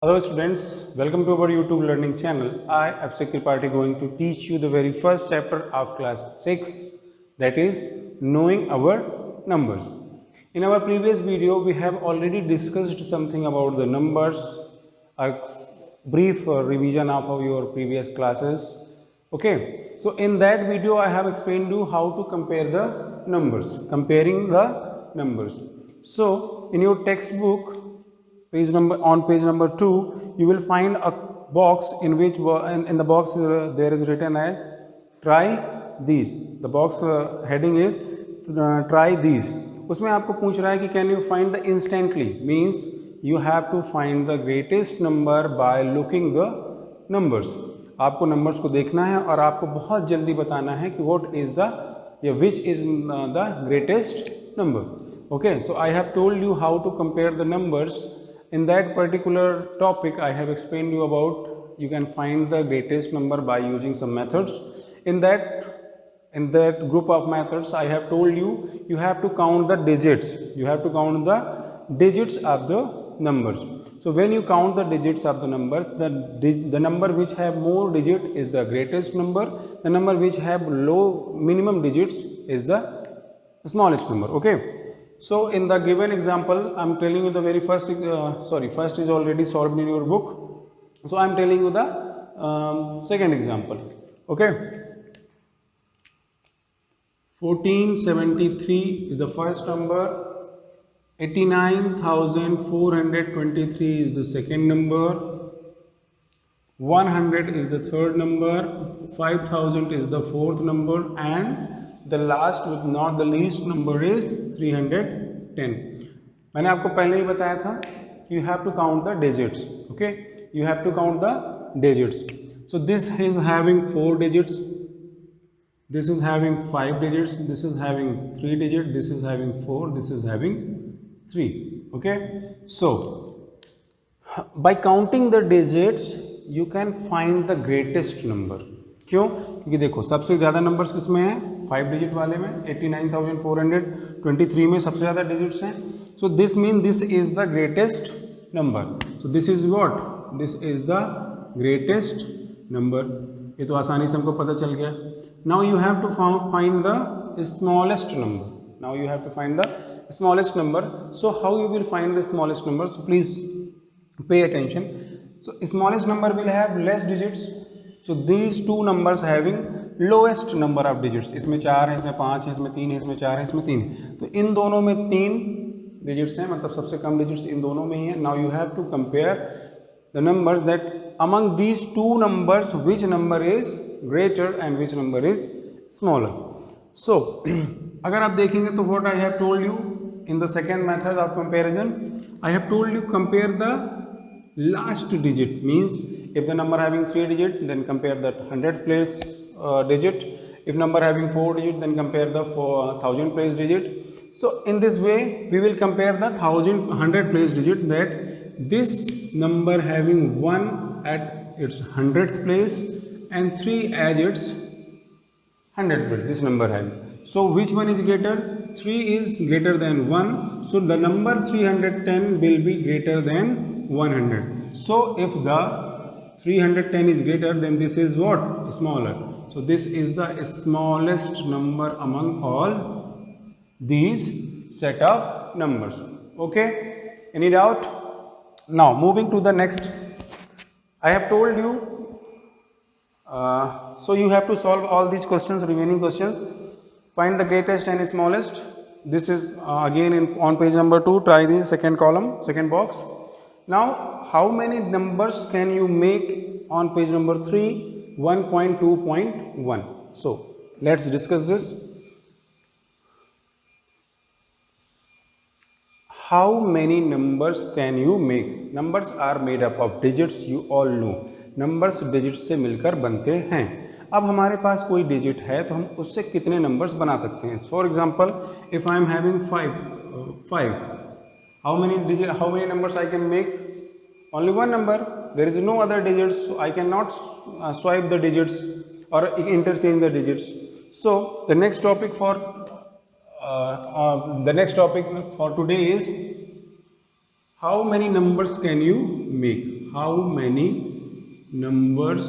Hello students, welcome to our YouTube learning channel. I, Abhishek Tripathi, going to teach you the very first chapter of class 6, that is knowing our numbers. In our previous video, we have already discussed something about the numbers, a brief revision of your previous classes. Okay, so in that video, I have explained you how to compare the numbers, comparing the numbers. So in your textbook, page number 2 you will find a box in which in the box there is written as try these. The box heading is try these. उसमें आपको पूछ रहा है कि can you find the instantly, means you have to find the greatest number by looking the numbers. आपको numbers को देखना है और आपको बहुत जल्दी बताना है कि व्हाट इज द या which is the greatest number. Okay, so I have told you how to compare the numbers. In that particular topic, I have explained you about you can find the greatest number by using some methods. In that group of methods, I have told you have to count the digits. You have to count the digits of the numbers. So when you count the digits of the numbers, the number which have more digit is the greatest number. The number which have low minimum digits is the smallest number. Okay. So in the given example, I am telling you the very first, first is already solved in your book. So I am telling you the second example. Okay. 1473 is the first number, 89,423 is the second number, 100 is the third number, 5,000 is the fourth number, and the last with not the least number is 310. मैंने आपको पहले ही बताया था कि you have to count the digits. Okay, you have to count the digits. So this is having 4 digits, this is having 5 digits, this is having 3 digits, this is having 4, this is having 3. Okay, so by counting the digits you can find the greatest number. क्यों? क्योंकि देखो सबसे ज़्यादा numbers किस में हैं? 5 digit वाले में. 89,423 में सबसे ज़्यादा डिजिट्स हैं. So this mean this is the greatest number. So this is what? This is the greatest number. ये तो आसानी से हमको पता चल गया. Now you have to find the smallest number. Now you have to find the smallest number. So how you will find the smallest number? So please pay attention. So smallest number will have less digits. So these two numbers having lowest number of digits. इसमें 4 है, इसमें 5 है, इसमें 3 है, इसमें 4 है, इसमें 3 है. तो इन दोनों में 3 डिजिट्स हैं, मतलब सबसे कम डिजिट्स इन दोनों में ही है. Now you have to compare the numbers that among these two numbers which number is greater and which number is smaller. So अगर आप देखेंगे तो what I have told you in the second method of comparison, I have told you compare the last digit. Means if the number having 3 digit, then compare the 100th place digit. If number having 4 digit, then compare the 1000th place digit. So in this way we will compare the 100th place digit, that this number having 1 at its 100th place and 3 as its 100th place, this number having. So which one is greater? 3 is greater than 1, so the number 310 will be greater than 100. So if the 310 is greater, then this is what? Smaller. So this is the smallest number among all these set of numbers. Okay, any doubt? Now moving to the next, I have told you so you have to solve all these questions, remaining questions. Find the greatest and smallest. This is again on page number 2. Try the second column, second box. Now how many numbers can you make on page number 3, 1.2.1? So let's discuss this. How many numbers can you make? Numbers are made up of digits, you all know. Numbers digits से मिलकर बनते हैं. अब हमारे पास कोई digit है तो हम उससे कितने नंबर्स बना सकते हैं? For example if I am having 5, how many numbers I can make? Only one number. There is no other digits, so I cannot swipe the digits or interchange the digits. So the next topic for today is how many numbers can you make? How many numbers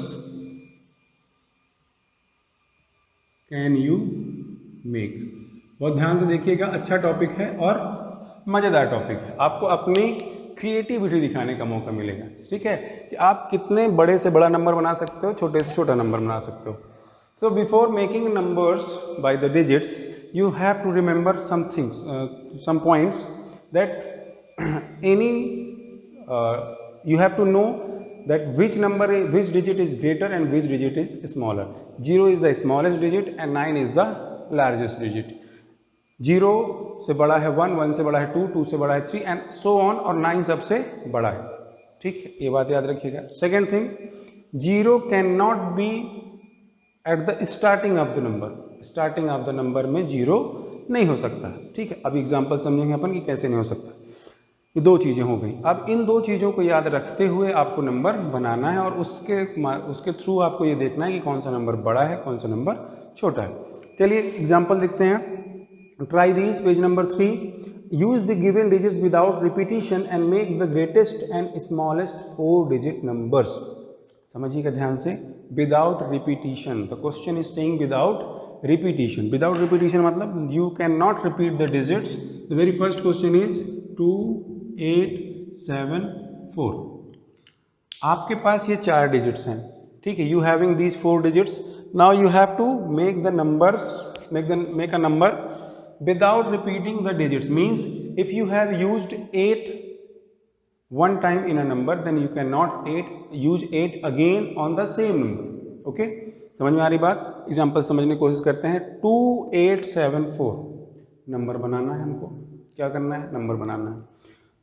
can you make. बहुत ध्यान से देखिएगा, अच्छा topic है और मज़ेदार topic है, आपको अपनी क्रिएटिविटी दिखाने का मौका मिलेगा। ठीक है, कि आप कितने बड़े से बड़ा नंबर बना सकते हो, छोटे से छोटा नंबर बना सकते हो। So before making numbers by the digits, you have to remember some things, some points that you have to know that which digit is greater and which digit is smaller. 0 is the smallest digit and 9 is the largest digit. 0 से बड़ा है 1, 1 से बड़ा है 2, 2 से बड़ा है 3 and so on, और 9 सबसे बड़ा है। ठीक है, ये बात याद रखिएगा। Second thing, 0 can not be at the starting of the number. Starting of the number में 0 नहीं हो सकता। ठीक है, अब एग्जांपल समझेंगे अपन कि कैसे नहीं हो सकता। ये दो चीज़ें हो गई। अब इन दो चीज़ों को याद रखते हुए आपको नंबर बनाना है और उसके थ्रू आपको ये देखना है कि कौन सा नंबर बड़ा है, कौन सा नंबर छोटा है। चलिए एग्जाम्पल देखते हैं। Try this, page number 3। Use the given digits without repetition and make the greatest and smallest 4 digit numbers. समझिएगा ध्यान से, without repetition. The question is saying without repetition. Without repetition मतलब you can not repeat the digits. The very first question is 2, 8, 7, 4। आपके पास ये 4 digits हैं। ठीक है, you having these 4 digits. Now you have to make the numbers, make a number without repeating the digits. Means if you have used 8 one time in a number, then you cannot use 8 again on the same number. Okay, समझ में आ रही बात? Example समझने की कोशिश करते हैं। 2, 8, 7, 4 number बनाना है हमको। क्या करना है? नंबर बनाना है।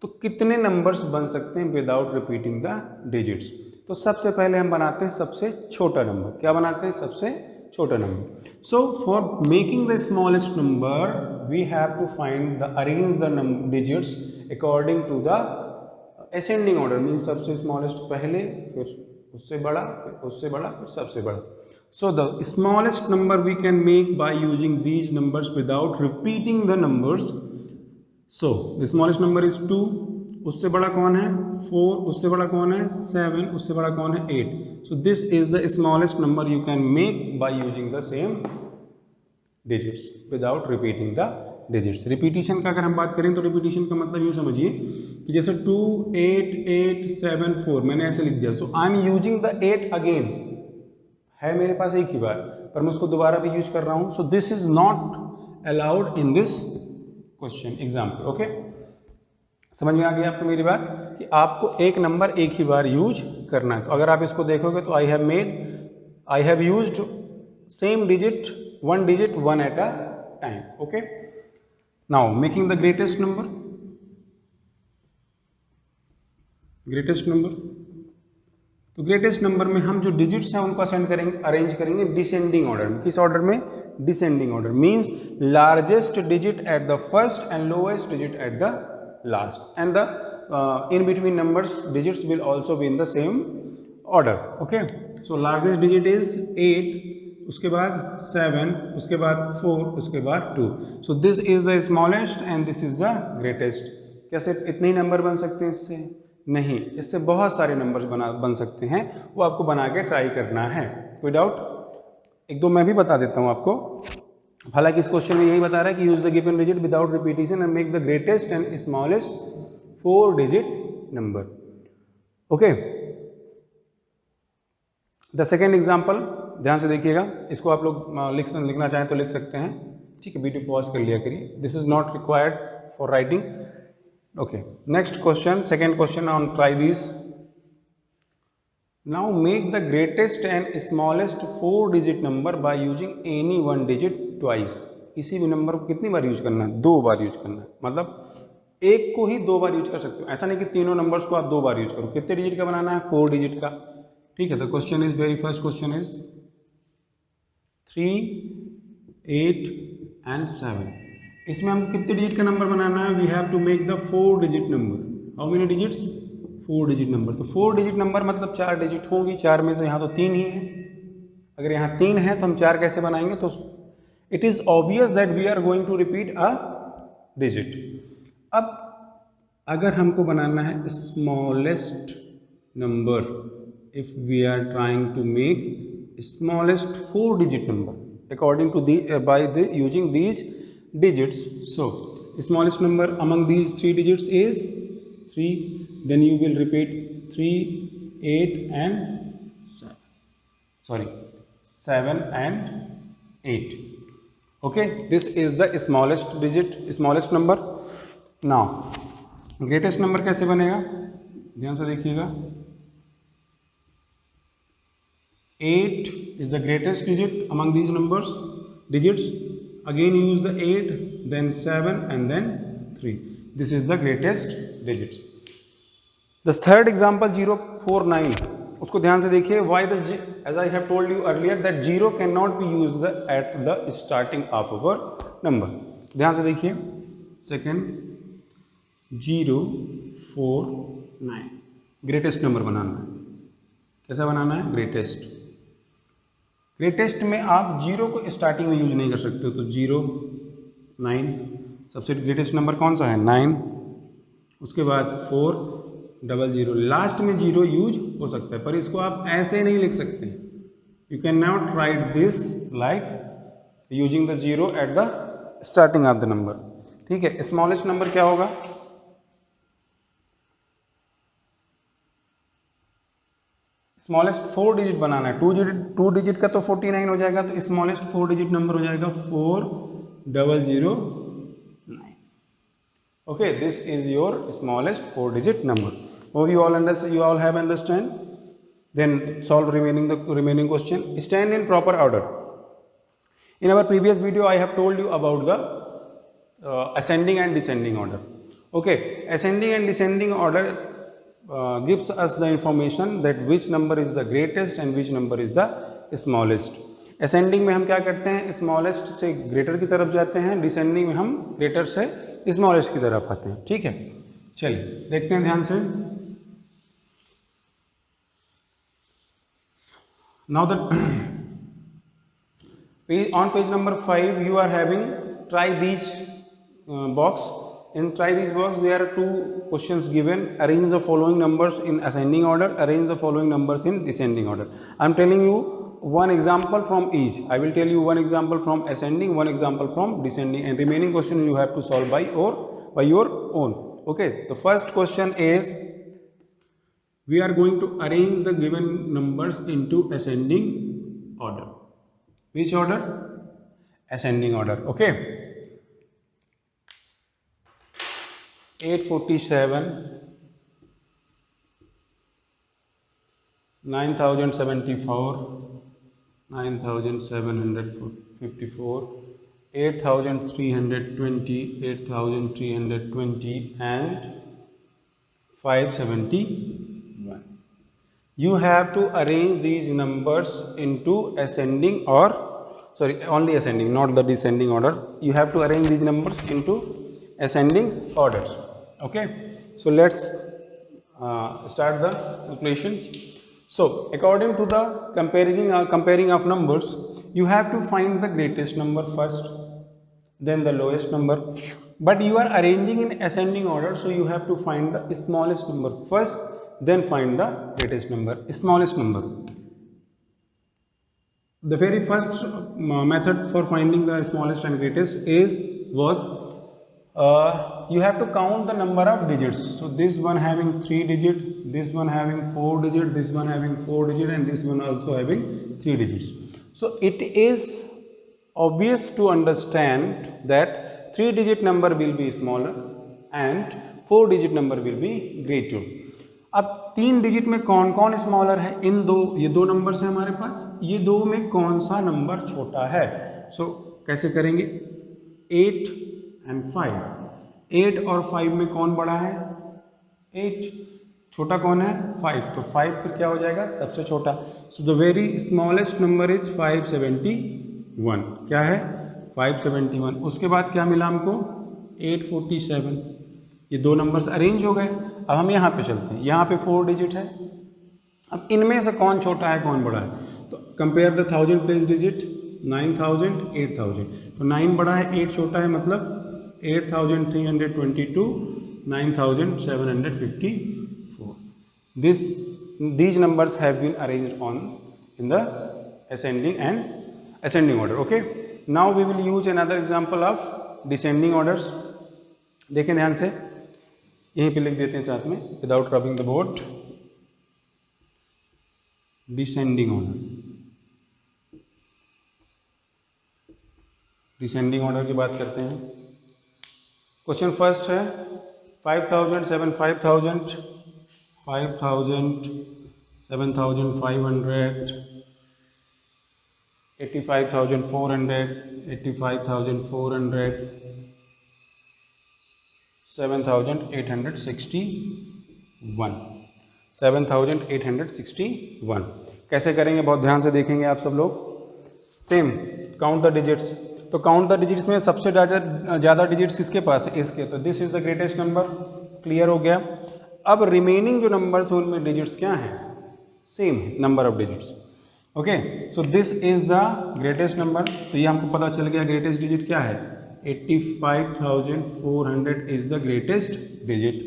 तो कितने नंबर्स बन सकते हैं विदाउट रिपीटिंग द डिजिट्स? तो सबसे पहले हम बनाते हैं सबसे छोटा नंबर। क्या बनाते हैं? सबसे छोटा number. So for making the smallest number, we have to arrange the digits according to the ascending order. Means सबसे smallest पहले, फिर उससे बड़ा, फिर उससे बड़ा, फिर सबसे बड़ा। So the smallest number we can make by using these numbers without repeating the numbers. So the smallest number is 2. उससे बड़ा कौन है? 4. उससे बड़ा कौन है? 7. उससे बड़ा कौन है? 8. So this is the smallest number you can make by using the same digits without repeating the digits. Repetition का अगर हम बात करें तो रिपीटिशन का मतलब यूँ समझिए कि जैसे 2, 8, 8, 7, 4 मैंने ऐसे लिख दिया। So I am using the 8 again. है मेरे पास एक ही बार, पर मैं उसको दोबारा भी यूज कर रहा हूँ। सो this is not allowed in this question example. Okay, समझ में आ गया आपको मेरी बात कि आपको एक नंबर एक ही बार यूज करना है। तो अगर आप इसको देखोगे तो I have used same digit, one digit one at a time. Okay, now making the greatest number तो ग्रेटेस्ट नंबर में हम जो डिजिट्स हैं उनको अरेंज करेंगे डिसेंडिंग ऑर्डर में। किस ऑर्डर में? Descending order. Means largest digit at the first and lowest digit at the last, and the in between numbers digits will also be in the same order. Okay, so largest digit is 8, उसके बाद 7, उसके बाद 4, उसके बाद 2। सो this is the smallest and this is the greatest. क्या सिर्फ इतने ही number बन सकते हैं इससे? नहीं, इससे बहुत सारे नंबर्स बन सकते हैं। वो आपको बना के ट्राई करना है। कोई डाउट? एक दो मैं भी बता देता हूँ आपको। हालांकि इस क्वेश्चन में यही बता रहा है कि use the given digit without repetition and make the greatest and smallest 4 digit number. Okay, the second example ध्यान से देखिएगा। इसको आप लोग लिखना चाहें तो लिख सकते हैं। ठीक है, वीडियो पॉज कर लिया करिए। This is not required for writing. Okay, next question, second question on try this. Now make the greatest and smallest 4 digit number by using any one digit twice. किसी भी नंबर को कितनी बार use करना है? 2 बार use करना है। मतलब एक को ही 2 बार यूज कर सकते हो। ऐसा नहीं कि तीनों नंबर्स को आप 2 बार यूज करो। कितने डिजिट का बनाना है? 4 डिजिट का। ठीक है, the question is, very first question is 3, 8 and 7। इसमें हमको कितने डिजिट का नंबर बनाना है? We have to make the 4 digit number. How many digits? 4 digit number. तो 4 डिजिट नंबर मतलब 4 डिजिट होंगी। 4 में तो यहाँ तो 3 ही है। अगर यहाँ 3 है तो हम 4 कैसे बनाएंगे? तो it is obvious that we are going to repeat a digit. अब अगर हमको बनाना है smallest number if we are trying to make smallest 4-digit number according to the using these digits. So smallest number among these 3 digits is 3. Then you will repeat 3, 8 and 7 and 8. Okay, this is the smallest digit, smallest number. Now greatest number कैसे बनेगा, ध्यान से देखिएगा. 8 is the greatest digit among these digits. Again use the 8, then 7 and then 3. This is the greatest digits. The third example 049, उसको ध्यान से देखिए. Why the, as I have told you earlier that 0 cannot be used at the starting of our number. ध्यान से देखिए. Second 049 greatest number बनाना है. कैसा बनाना है? ग्रेटेस्ट. ग्रेटेस्ट में आप 0 को स्टार्टिंग में यूज नहीं कर सकते हो. तो 0, 9 सबसे ग्रेटेस्ट नंबर कौन सा है? 9. उसके बाद 4, 00 लास्ट में 0 यूज हो सकता है, पर इसको आप ऐसे नहीं लिख सकते. You can not right this like using the 0 at the starting of the number. ठीक है. स्मॉलेस्ट नंबर क्या होगा? स्मॉलेस्ट 4 डिजिट बनाना है. 2 डिजिट का तो 49 हो जाएगा, तो स्मॉलेस्ट 4 डिजिट नंबर हो जाएगा 4009. Okay, this is your smallest 4 digit number. Hope you all have understand. Then solve remaining question. Stand in proper order. In our previous video I have told you about the ascending and descending order. Okay, ascending and descending order gives us the information that which number is the greatest and which number is the smallest. Ascending में हम क्या करते हैं? Smallest से greater की तरफ जाते हैं. डिसेंडिंग में हम ग्रेटर से स्मॉलेस्ट की तरफ आते हैं. ठीक है, चलिए देखते हैं ध्यान से. Now that on page number 5 you are having try these box. In try these box there are 2 questions given. Arrange the following numbers in ascending order, arrange the following numbers in descending order. I am telling you one example from each. I will tell you one example from ascending, one example from descending, and remaining question you have to solve by your own. Okay, the first question is, we are going to arrange the given numbers into ascending order. Which order? Ascending order. Okay. 847, 9074, 9754, 8320, 8320 and 571. You have to arrange these numbers into ascending or only ascending, not the descending order. You have to arrange these numbers into ascending orders. Okay, so let's start the calculations. So according to the comparing of numbers, you have to find the greatest number first, then the lowest number. But you are arranging in ascending order, so you have to find the smallest number first, then find the greatest number, smallest number. The very first method for finding the smallest and greatest was you have to count the number of digits. So this one having 3 digit, this one having 4 digit, this one having 4 digit, and this one also having 3 digits. So it is obvious to understand that 3 digit number will be smaller and 4 digit number will be greater. अब 3 digit में कौन कौन smaller है? ये दो numbers हैं हमारे पास. ये दो में कौन सा नंबर छोटा है? सो कैसे करेंगे? 8 and 5. 8 और 5 में कौन बड़ा है? 8. छोटा कौन है? 5. तो 5 फिर क्या हो जाएगा? सबसे छोटा. So the very smallest number is 571. क्या है? 571. उसके बाद क्या मिला हमको? 847. ये दो नंबर्स अरेंज हो गए. अब हम यहाँ पे चलते हैं. यहाँ पे 4 डिजिट है. अब इनमें से कौन छोटा है, कौन बड़ा है? तो कंपेयर द 1000 प्लेस डिजिट. 9000, 8000. तो 9 बड़ा है, 8 छोटा है, मतलब 8322, 9754. This these numbers have been arranged on in the ascending order. Okay, now we will use another example of descending orders. देखें ध्यान से, यहीं पे लिख देते हैं साथ में without rubbing the board. Descending order, descending order की बात करते हैं. क्वेश्चन फर्स्ट है 5000, 5000, 5000, 7500, 85,400, 85,400, 7,861, 7,861. कैसे करेंगे, बहुत ध्यान से देखेंगे आप सब लोग. Same count the digits. तो काउंट द डिजिट्स में सबसे ज़्यादा डिजिट्स किसके पास है, इसके. तो this is the greatest number. Clear हो गया. अब रिमेनिंग जो नंबर्स हैं उनमें डिजिट्स क्या हैं, same number of digits. Okay, so this is the greatest number. तो ये हमको पता चल गया ग्रेटेस्ट डिजिट क्या है, 85,400 इज द ग्रेटेस्ट डिजिट.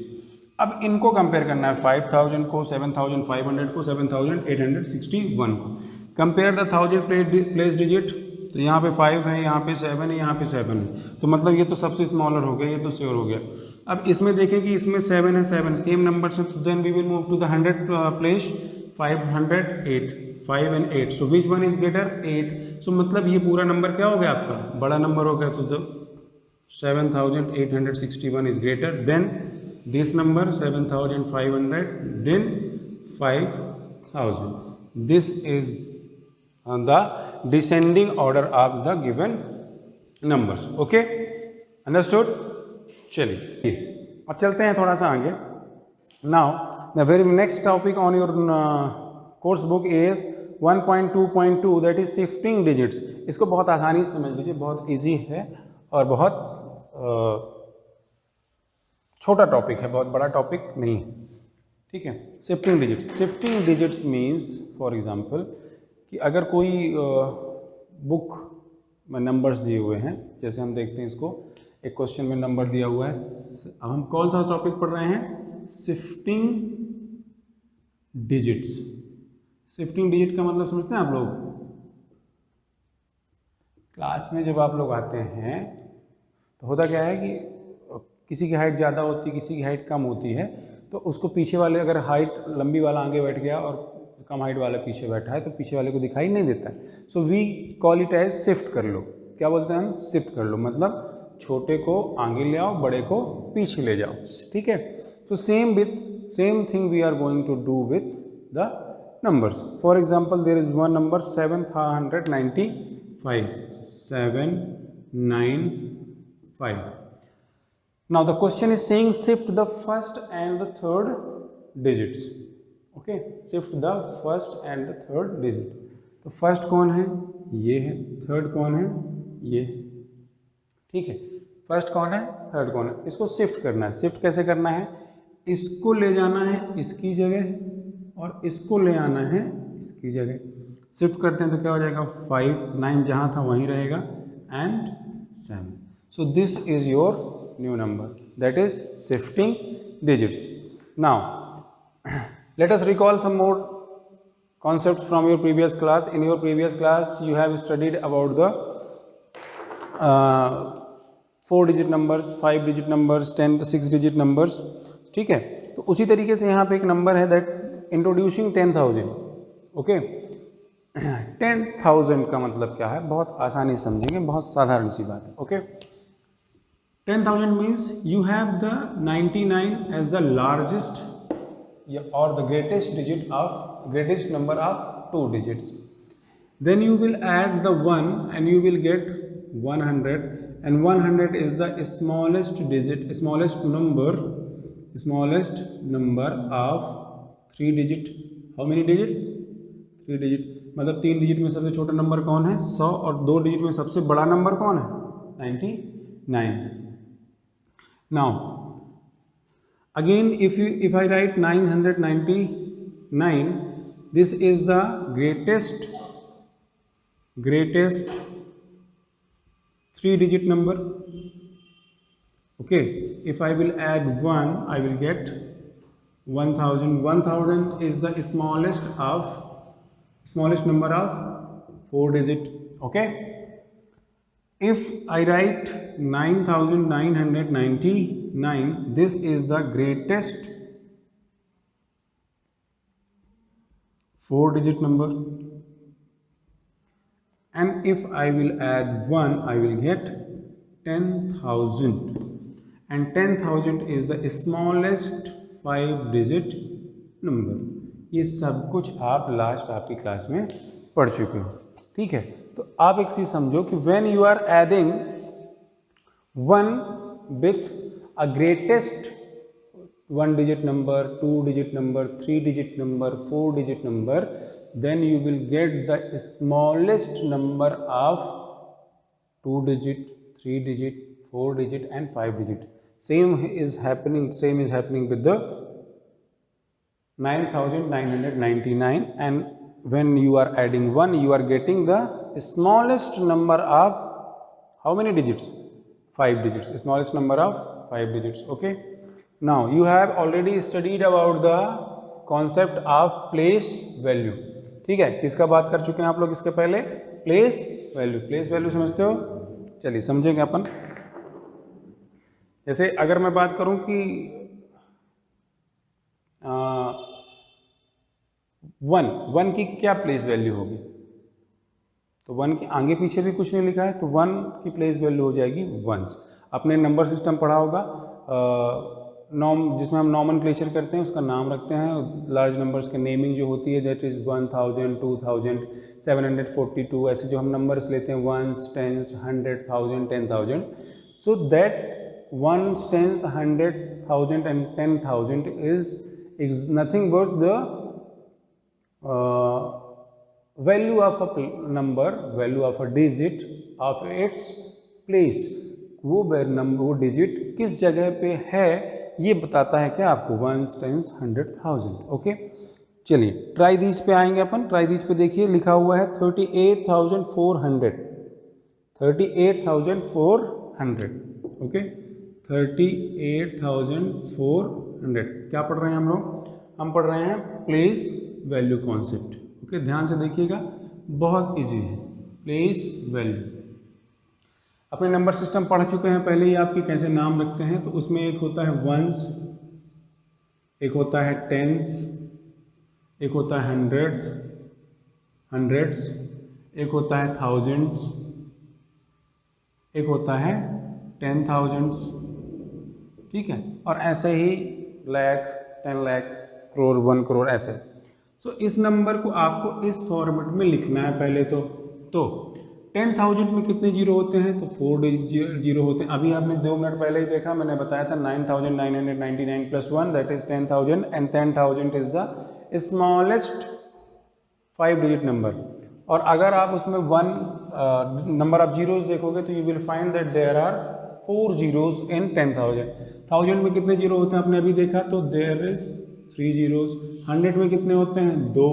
अब इनको कंपेयर करना है, 5000 को, 7500 को, 7861 को. Compare the 1000 place digit. तो यहाँ पे 5 है, यहाँ पे 7 है, यहाँ पे 7 है. तो मतलब ये तो सबसे स्मॉलर हो गया, ये तो श्योर हो गया. अब इसमें देखें कि इसमें 7 है, 7 सेम नंबर है. तो then we will move to the 100 place. 508, 5 and 8. So which one is greater, 8. So मतलब ये पूरा नंबर क्या हो गया आपका, बड़ा नंबर हो गया. तो 7,861 is greater than this number 7,500, then 5,000. This is the descending order of the given numbers. Okay, understood? चलिए अब चलते हैं थोड़ा सा आगे. Now the very next topic on your course book is 1.2.2, that is shifting digits. इसको बहुत आसानी से समझ लीजिए, बहुत इजी है और बहुत छोटा टॉपिक है, बहुत बड़ा टॉपिक नहीं है. ठीक है. Shifting digits. Shifting digits means for example कि अगर कोई बुक में नंबर्स दिए हुए हैं, जैसे हम देखते हैं इसको, एक क्वेश्चन में नंबर दिया हुआ है. अब हम कौन सा टॉपिक पढ़ रहे हैं, शिफ्टिंग डिजिट्स. शिफ्टिंग डिजिट का मतलब समझते हैं आप लोग. क्लास में जब आप लोग आते हैं तो होता क्या है कि किसी की हाइट ज़्यादा होती है, किसी की हाइट कम होती है. तो उसको पीछे वाले, अगर हाइट लंबी वाला आगे बैठ गया और कम हाइट वाला पीछे बैठा है, तो पीछे वाले को दिखाई नहीं देता है. So we call it as shift कर लो. क्या बोलते हैं हम, शिफ्ट कर लो. मतलब छोटे को आगे ले आओ, बड़े को पीछे ले जाओ. ठीक है. तो same thing we are going to do with the numbers. For example, there is one number 795, 795. Now the question is saying shift the first and the third digits. Okay, shift the first and the third digit. तो first कौन है, ये है. Third कौन है, ये. ठीक है. फर्स्ट कौन है, थर्ड कौन है. इसको शिफ्ट करना है. शिफ्ट कैसे करना है, इसको ले जाना है इसकी जगह और इसको ले आना है इसकी जगह. शिफ्ट करते हैं तो क्या हो जाएगा, 5, 9 जहाँ था वहीं रहेगा, and 7. So this is your new number, that is shifting digits. Now let us recall some more concepts from your previous class. In your previous class you have studied about the 4 digit numbers, 5 digit numbers, 6 digit numbers. ठीक है. तो उसी तरीके से यहाँ पे एक number है दैट इंट्रोड्यूसिंग 10,000. ओके, 10,000 का मतलब क्या है, बहुत आसानी से समझेंगे, बहुत साधारण सी बात है. Okay, 10,000 means you have the 99 as the largest or the greatest number of 2 digits. Then you will add the 1 and you will get 100, and 100 is the smallest number of 3 digit. How many digit? 3 digit. मतलब 3 digit में सबसे छोटा number कौन है, 100, और 2 digit में सबसे बड़ा नंबर कौन है, 99. Now again, if I write 999, this is the greatest 3 digit number. Okay, if I will add 1, I will get 1000 is the smallest number of 4 digit. Okay, if I write 9999, this is the greatest 4 digit number, and if I will add 1, I will get 10,000, and 10,000 is the smallest 5 digit number. ये सब कुछ आप last आपकी class में पढ़ चुके हो, ठीक है। तो आप एक चीज समझो कि when you are adding 1 with a greatest 1 digit number, 2 digit number, 3 digit number, 4 digit number, then you will get the smallest number of 2 digit, 3 digit, 4 digit and 5 digit. Same is happening with the 9999, and when you are adding 1, you are getting the smallest number of how many digits? 5 digits, smallest number of 5 digits. Okay, now you have already studied about the concept of place value. ठीक है, किसका बात कर चुके हैं आप लोग इसके पहले? प्लेस वैल्यू समझते हो? चलिए समझेंगे अपन। जैसे अगर मैं बात करूं कि 1 की क्या प्लेस वैल्यू होगी, तो 1 के आगे पीछे भी कुछ नहीं लिखा है, तो 1 की प्लेस वैल्यू हो जाएगी 1s। आपने नंबर सिस्टम पढ़ा होगा, जिसमें हम नॉमनक्लेचर करते हैं उसका नाम रखते हैं, लार्ज नंबर्स के नेमिंग जो होती है दैट इज़ 1000, 2000, 742, ऐसे जो हम नंबर्स लेते हैं 1s, 10s, 100,000, 10,000, so that 1s, 10s, 100,000 and 10,000 is nothing but the value of a number, value of a digit of its place. वो डिजिट किस जगह पे है ये बताता है क्या आपको, 1s, 10s, 100,000। ओके, चलिए ट्राई दीज पे आएंगे अपन। ट्राई दीज पे देखिए लिखा हुआ है 38,400, 38,400। ओके, 38,400 क्या पढ़ रहे हैं हम लोग? हम पढ़ रहे हैं प्लेस वैल्यू कॉन्सेप्ट। ओके, ध्यान से देखिएगा, बहुत इजी है प्लेस वैल्यू। अपने नंबर सिस्टम पढ़ चुके हैं पहले ही आपके कैसे नाम रखते हैं, तो उसमें एक होता है 1s, एक होता है 10s, एक होता है 100s, एक होता है 1000s, एक होता है 10,000s, ठीक है, और ऐसे ही लाख, 10 लाख, करोड़, 1 करोड़, ऐसे। तो इस नंबर को आपको इस फॉर्मेट में लिखना है पहले तो 10,000 में कितने जीरो होते हैं? तो 4 जीरो होते हैं। अभी आपने 2 मिनट पहले ही देखा, मैंने बताया था 9,999 + 1 that is 10,000, and 10,000 is the smallest 5 digit number. और अगर आप उसमें 1 नंबर ऑफ जीरोज देखोगे तो you will find that there are 4 zeros in 10,000। 1000 में कितने जीरो होते हैं आपने अभी देखा, तो देयर इज 3 जीरोज। 100 में कितने होते हैं? 2।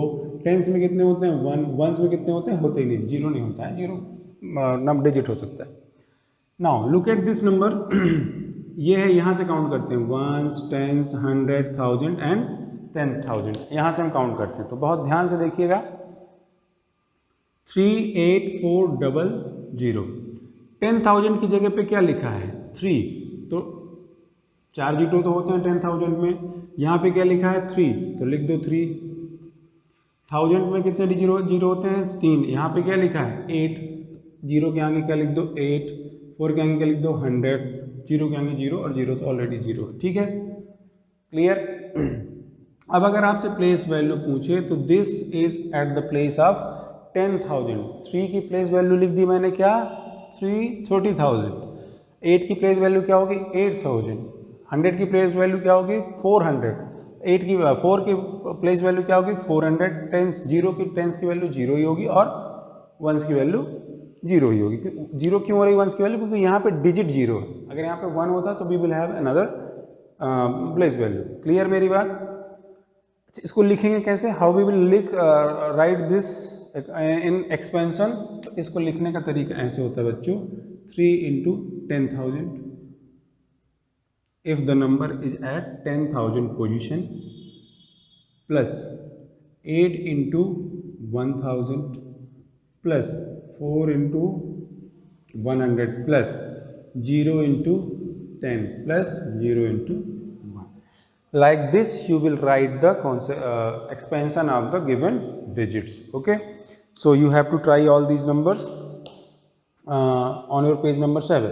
10s में कितने होते हैं? 1। 1s में कितने होते हैं? होते ही नहीं, जीरो नहीं होता है, जीरो नंबर डिजिट हो सकता है। Now look at this number, ये है, यहाँ से काउंट करते हैं 1s, 10s, 100, 1000 एंड 10,000, यहाँ से हम काउंट करते हैं। तो बहुत ध्यान से देखिएगा, 38400। 10,000 की जगह पे क्या लिखा है? 3, तो 4 जीरो तो होते हैं 10,000 में, यहाँ पे क्या लिखा है? 3, तो लिख दो 3। 1000 में कितने जीरो होते हैं? 3, यहाँ पे क्या लिखा है? 8, जीरो के आगे क्या लिख दो? 8, 4 के आगे क्या लिख दो? 100, जीरो के आगे जीरो, और जीरो तो ऑलरेडी जीरो है, ठीक है, क्लियर। अब अगर आपसे प्लेस वैल्यू पूछे तो this is at the place of 10,000। 3 की प्लेस वैल्यू लिख दी मैंने, क्या? 30,000। 8 की प्लेस वैल्यू क्या होगी? 8,000। 100 की प्लेस वैल्यू क्या होगी? 400। 4 की प्लेस वैल्यू क्या होगी? 400। 10 की वैल्यू जीरो ही होगी, और 1s की वैल्यू जीरो ही होगी। जीरो क्यों हो रही 1s की वैल्यू? क्योंकि यहाँ पे डिजिट जीरो है। अगर यहाँ पे 1 होता तो we will have another place value. Clear मेरी बात? इसको लिखेंगे कैसे? How we will write this in expansion? तो इसको लिखने का तरीका ऐसे होता है बच्चों, 3 × 10,000 if the number is at 10,000 position, plus 8 into 1000 plus 4 into 100 plus 0 into 10 plus 0 into 1. Like this you will write the expansion of the given digits. Okay, so you have to try all these numbers on your page number 7.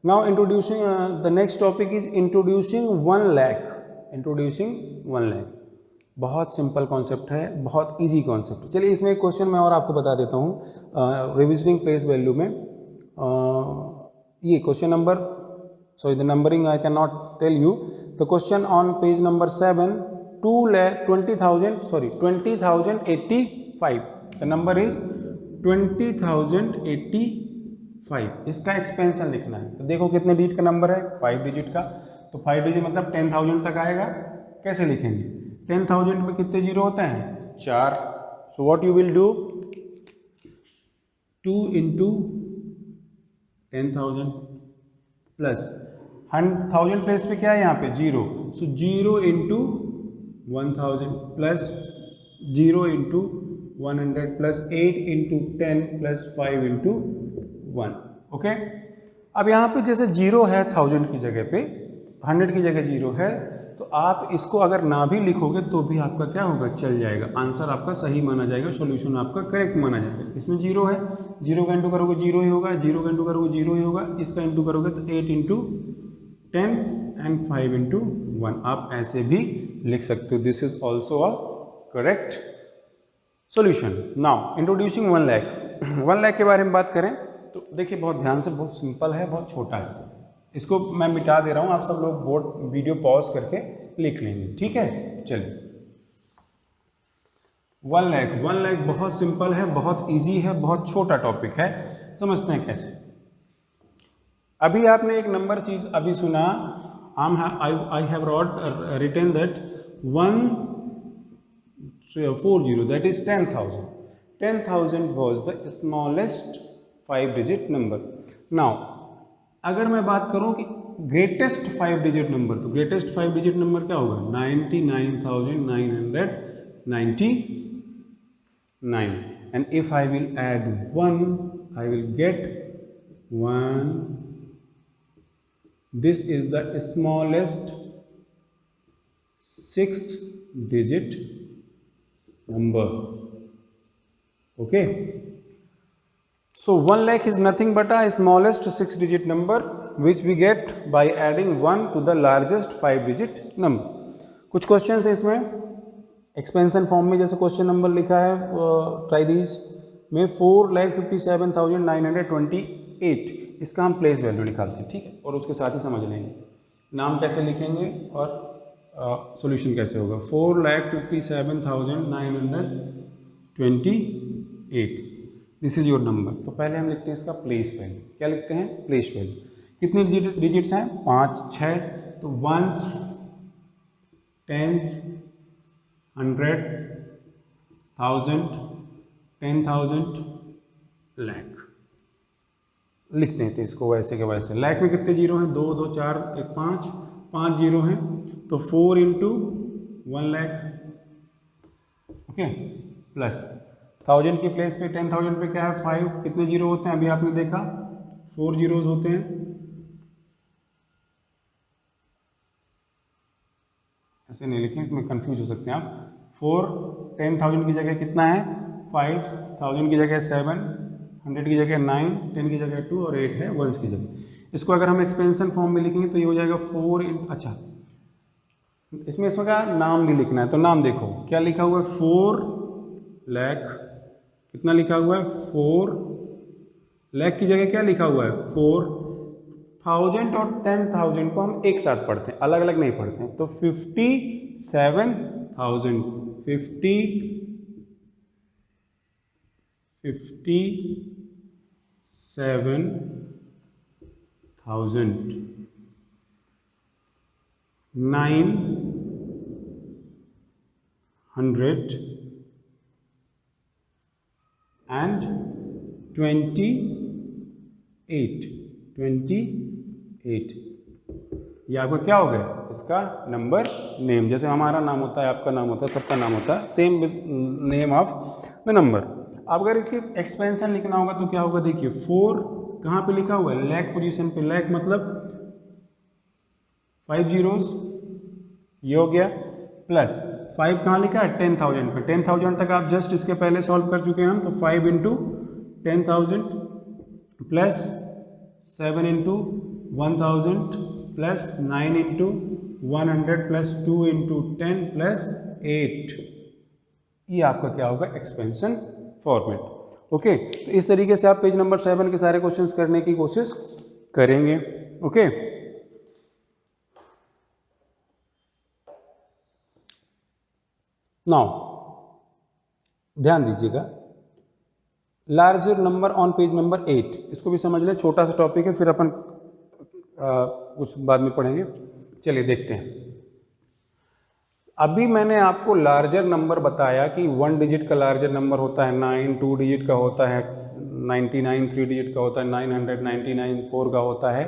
Now introducing the next topic is introducing 1 lakh. Introducing 1 lakh बहुत simple concept है, बहुत easy concept है. चलिए इसमें एक question मैं और आपको बता देता हूँ रिविजनिंग प्लेस वैल्यू में. ये question number, sorry the numbering I cannot tell you. The question on page number 7, 20,085. The number is 20,085. इसका एक्सपेंशन लिखना है. तो देखो कितने डिजिट का नंबर है, 5 डिजिट का. तो 5 डिजिट मतलब 10,000 तक आएगा. कैसे लिखेंगे? 10,000 में कितने जीरो होते हैं? 4. So what you will do, 2 into 10,000 plus 1000 place पे क्या है यहाँ पे? 0. सो 0 into 1000 plus 0 into 100 plus 8 into 10 plus 5 into 1. Okay, अब यहाँ पे जैसे 0 है 1000 की जगह पे, 100 की जगह 0 है, तो आप इसको अगर ना भी लिखोगे तो भी आपका क्या होगा? चल जाएगा. आंसर आपका सही माना जाएगा, सॉल्यूशन आपका करेक्ट माना जाएगा. इसमें 0 है, 0 का इंटू करोगे 0 ही होगा, 0 का इंटू करोगे 0 ही होगा. इसका इंटू करोगे तो 8 इंटू 10 एंड 5 इंटू 1. आप ऐसे भी लिख सकते हो. This is also a correct solution. Now introducing 1 lakh. 1 lakh के बारे में बात करें तो देखिए बहुत ध्यान से, बहुत सिंपल है, बहुत छोटा है. इसको मैं मिटा दे रहा हूँ, आप सब लोग बोर्ड वीडियो पॉज करके लिख लेंगे. ठीक है, चलिए. 1 लाख बहुत सिंपल है, बहुत इजी है, बहुत छोटा टॉपिक है. समझते हैं कैसे. अभी आपने एक नंबर चीज अभी सुना, I have written that 140, that is 10,000. 10,000 was the smallest 5 digit number. नाउ अगर मैं बात करूं कि ग्रेटेस्ट 5 डिजिट नंबर, तो ग्रेटेस्ट 5 डिजिट नंबर क्या होगा? 99,999. And if I will add 1, I will get 1. This is the smallest 6 digit number. Okay, so 1 lakh is nothing but a smallest 6 digit number which we get by adding 1 to the largest 5 digit number. कुछ question है इसमें expansion form में, जैसे question number लिखा है try these में 4,57,928. इसका हम प्लेस वैल्यू निकालते हैं. ठीक है, और उसके साथ ही समझ लेंगे नाम कैसे लिखेंगे और सॉल्यूशन कैसे होगा. 4,57,928. This is your number. तो पहले हम लिखते हैं इसका प्लेस वैल्यू. क्या लिखते हैं? Place value. कितनी डिजिट्स हैं? 5, 6. तो 1s, 10s, 100, 1000, 10,000, लाख लिखते हैं. तो इसको वैसे के वैसे. लाख में कितने जीरो हैं? 2, 2, 4, 1, 5 जीरो हैं. तो 4 इंटू 1 लाख. ओके, प्लस 1000 की प्लेस पे 10,000 पे क्या है? 5. कितने जीरो होते हैं? अभी आपने देखा 4 जीरोज होते हैं. ऐसे नहीं लिखें, इसमें कंफ्यूज हो सकते हैं आप. 4, 10,000 की जगह कितना है? 5, 1000 की जगह 7, 100 की जगह 9, 10 की जगह 2 और 8 है 1s की जगह. इसको अगर हम एक्सपेंशन फॉर्म में लिखेंगे तो ये हो जाएगा 4. अच्छा, इसमें का नाम भी लिखना है. तो नाम देखो क्या लिखा हुआ है? 4 लाख. कितना लिखा हुआ है? 4 लाख की जगह क्या लिखा हुआ है? 4,000 और 10,000 को हम एक साथ पढ़ते हैं, अलग अलग नहीं पढ़ते हैं. तो 57,000. 57,000. 900 and 28. ये आपका क्या हो गया, इसका नंबर नेम, जैसे हमारा नाम होता है, आपका नाम होता है, सबका नाम होता है, same with name of the number. अब अगर इसकी एक्सपेंशन लिखना होगा तो क्या होगा, देखिए 4 कहाँ पे लिखा हुआ है, लैख पोजीशन पे, लैख मतलब 5 zeros, ये हो गया, प्लस 5 कहाँ लिखा है, 10,000 पे, 10,000 तक आप जस्ट इसके पहले सॉल्व कर चुके हैं हम, तो 5 into 10,000 plus 7 into 1,000 plus 9 into 100 plus 2 into 10 plus 8, ये आपका क्या होगा, एक्सपेंशन फॉर्मेट। ओके, तो इस तरीके से आप पेज नंबर 7 के सारे क्वेश्चंस करने की कोशिश करेंगे। ओके, नाउ ध्यान दीजिएगा, larger number on page number 8, इसको भी समझ लें, छोटा सा टॉपिक है, फिर अपन कुछ बाद में पढ़ेंगे। चलिए देखते हैं। अभी मैंने आपको लार्जर नंबर बताया कि 1 डिजिट का लार्जर नंबर होता है 9, 2 डिजिट का होता है 99, 3 डिजिट का होता है 999, 4 का होता है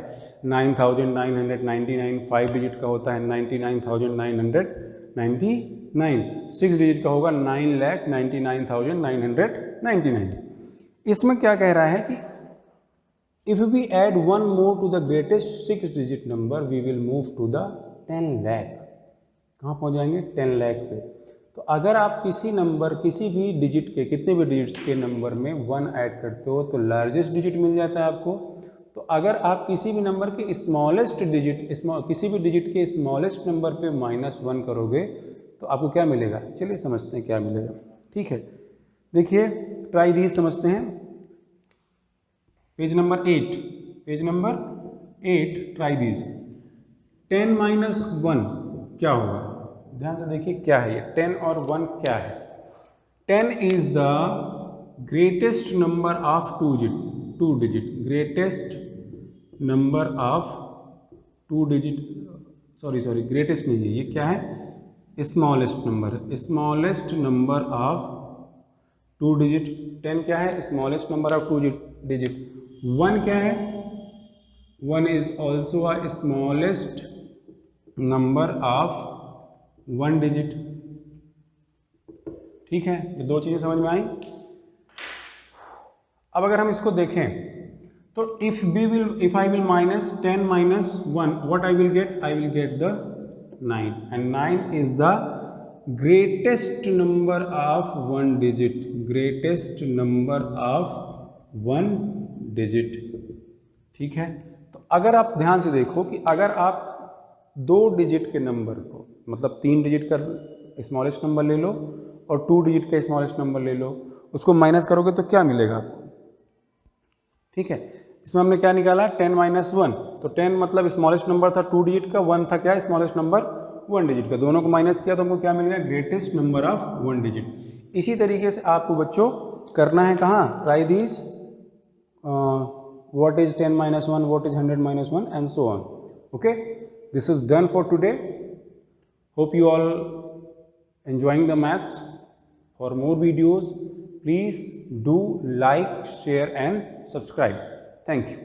9,999, 5 डिजिट का होता है 99,999, 6 डिजिट का होगा 9,99,999। इसमें क्या कह रहा है कि if we add 1 more to the greatest 6 digit number we will move to the 10 lakh. कहाँ पहुँच जाएंगे, 10 लाख पे। तो अगर आप किसी नंबर, किसी भी डिजिट के, कितने भी डिजिट्स के नंबर में 1 ऐड करते हो तो लार्जेस्ट डिजिट मिल जाता है आपको। तो अगर आप किसी भी नंबर के स्मॉलेस्ट डिजिट, किसी भी डिजिट के स्मॉलेस्ट नंबर पे -1 करोगे तो आपको क्या मिलेगा, चलिए समझते हैं क्या मिलेगा। ठीक है, देखिए ट्राई दीज समझते हैं। Page number 8, page number 8, try these. 10 - 1 क्या होगा, ध्यान से देखिए क्या है ये, 10 और 1 क्या है। 10 is the greatest number of 2 digit, greatest number of 2 digit, sorry greatest नहीं है, ये क्या है, smallest number, smallest number of 2 digit. 10 क्या है, स्मॉलेस्ट नंबर ऑफ 2 डिजिट। 1 क्या है, 1 is also a smallest number of 1 digit. ठीक है, ये दो चीज़ें समझ में आई। अब अगर हम इसको देखें तो if I will minus 10 - 1, what I will gate, I will get the 9, and 9 is the greatest number of 1 digit, greatest number of 1 digit. ठीक है, तो अगर आप ध्यान से देखो कि अगर आप 2 डिजिट के नंबर को, मतलब 3 डिजिट का स्मॉलेस्ट नंबर ले लो और 2 डिजिट का स्मॉलेस्ट नंबर ले लो, उसको माइनस करोगे तो क्या मिलेगा आपको। ठीक है, इसमें हमने क्या निकाला, 10 - 1, तो 10 मतलब स्मॉलेस्ट नंबर था 2 डिजिट का, 1 था क्या, स्मॉलेस्ट नंबर 1 डिजिट का, दोनों को माइनस किया तो हमको क्या मिल गया, ग्रेटेस्ट नंबर ऑफ 1 डिजिट। इसी तरीके से आपको बच्चों करना है कहाँ, try these, what is 10 - 1, what is 100 - 1, and so on. Okay, this is done for today. Hope you all enjoying the maths. For more videos please do like, share and subscribe. Thank you.